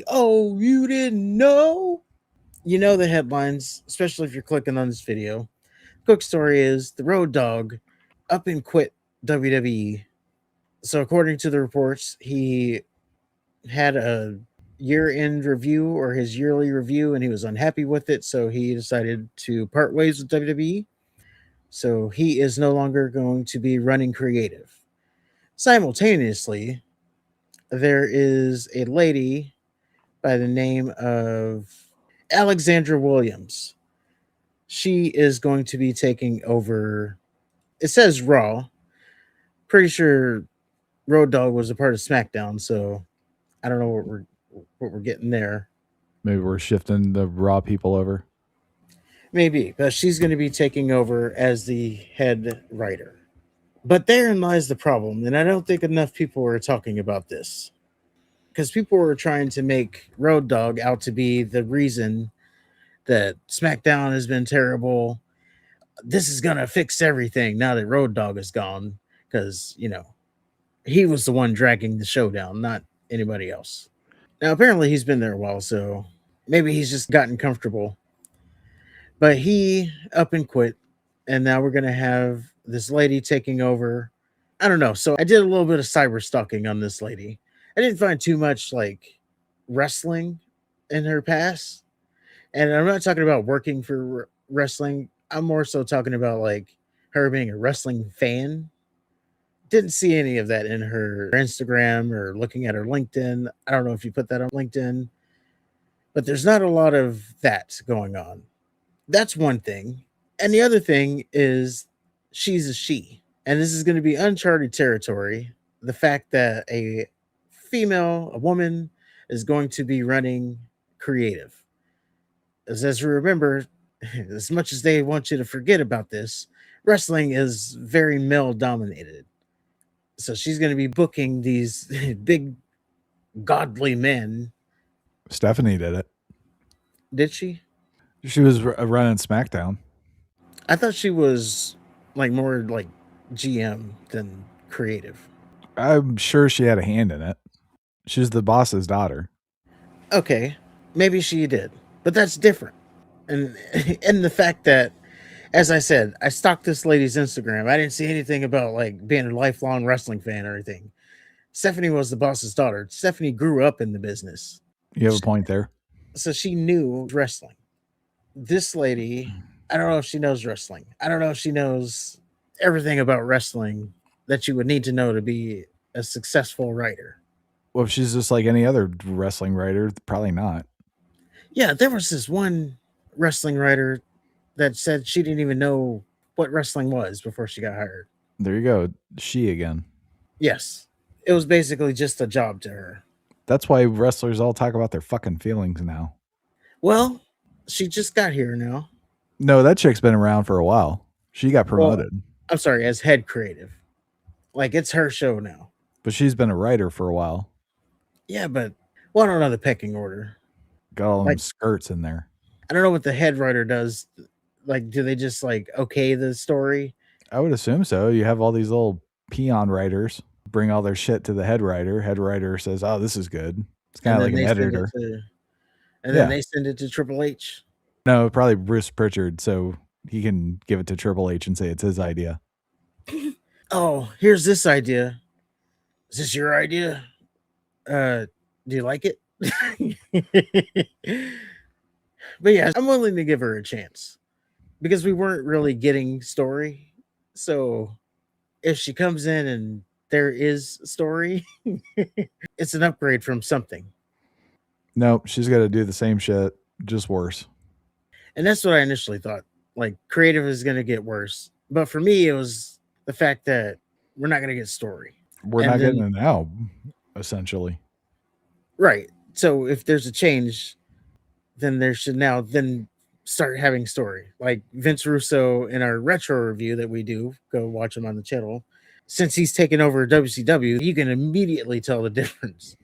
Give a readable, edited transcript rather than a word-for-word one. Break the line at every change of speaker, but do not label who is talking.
Oh, you didn't know? You know the headlines, especially if you're clicking on this video. Quick story is the Road Dogg up and quit WWE. So, according to the reports, he had a year end review or his yearly review and he was unhappy with it. So, he decided to part ways with WWE. So, he is no longer going to be running creative. Simultaneously, there is a lady by the name of Alexandra Williams. She is going to be taking over. It says Raw. Pretty sure Road Dogg was a part of SmackDown, so I don't know what we're getting there.
Maybe we're shifting the Raw people over.
Maybe, but she's going to be taking over as the head writer. But therein lies the problem, and I don't think enough people are talking about this because people were trying to make Road Dogg out to be the reason that SmackDown has been terrible. This is gonna fix everything now that Road Dogg is gone, because he was the one dragging the show down, not anybody else. Now apparently he's been there a while, so maybe he's just gotten comfortable. But he up and quit, and now we're gonna have this lady taking over. I don't know. So I did a little bit of cyber stalking on this lady. I didn't find too much like wrestling in her past, and I'm not talking about working for wrestling. I'm more so talking about like her being a wrestling fan. Didn't see any of that in her Instagram or looking at her LinkedIn. I don't know if you put that on LinkedIn, but there's not a lot of that going on. That's one thing. And the other thing is she's a she. And this is going to be uncharted territory. The fact that a woman, is going to be running creative. As we remember, as much as they want you to forget about this, wrestling is very male dominated. So she's going to be booking these big godly men.
Stephanie did it.
Did she?
She was running SmackDown.
I thought she was like more like GM than creative.
I'm sure she had a hand in it. She's the boss's daughter.
Okay, maybe she did, but that's different. And and the fact that, as I said, I stalked this lady's Instagram. I didn't see anything about like being a lifelong wrestling fan or anything. Stephanie was the boss's daughter. Stephanie grew up in the business,
You have a point there.
so she knew wrestling. This lady, I don't know if she knows wrestling. I don't know if she knows everything about wrestling that you would need to know to be a successful writer.
Well, if she's just like any other wrestling writer, probably not.
Yeah, there was this one wrestling writer that said she didn't even know what wrestling was before she got hired.
There you go. She again.
Yes, it was basically just a job to her.
That's why wrestlers all talk about their fucking feelings now.
Well, she just got here now.
No, that chick's been around for a while. She got
Well,
promoted,
I'm sorry, as head creative. Like it's her show now.
but she's been a writer for a while.
Yeah, but well, I don't know the pecking order.
Got all them
Like
skirts in there.
I don't know what the head writer does. Like, do they just like okay the story?
I would assume so. You have all these little peon writers bring all their shit to the head writer. Head writer says, "Oh, this is good." It's kind
And
of
then
like an
they send it
editor.
to and then
Yeah.
they send it to Triple H.
No, probably Bruce Pritchard, so he can give it to Triple H and say it's his idea.
Oh, here's this idea. Is this your idea? Do you like it? But yeah, I'm willing to give her a chance because we weren't really getting story. So if she comes in and there is story, it's an upgrade from something.
Nope, she's got to do the same shit, just worse.
And that's what I initially thought. Like creative is going to get worse. But for me, it was the fact that we're not going to get story.
We're
And
not
then,
getting an album, essentially.
right. So if there's a change, then there should now then start having story. Like Vince Russo in our retro review that we do, go watch him on the channel. Since he's taken over WCW, you can immediately tell the difference.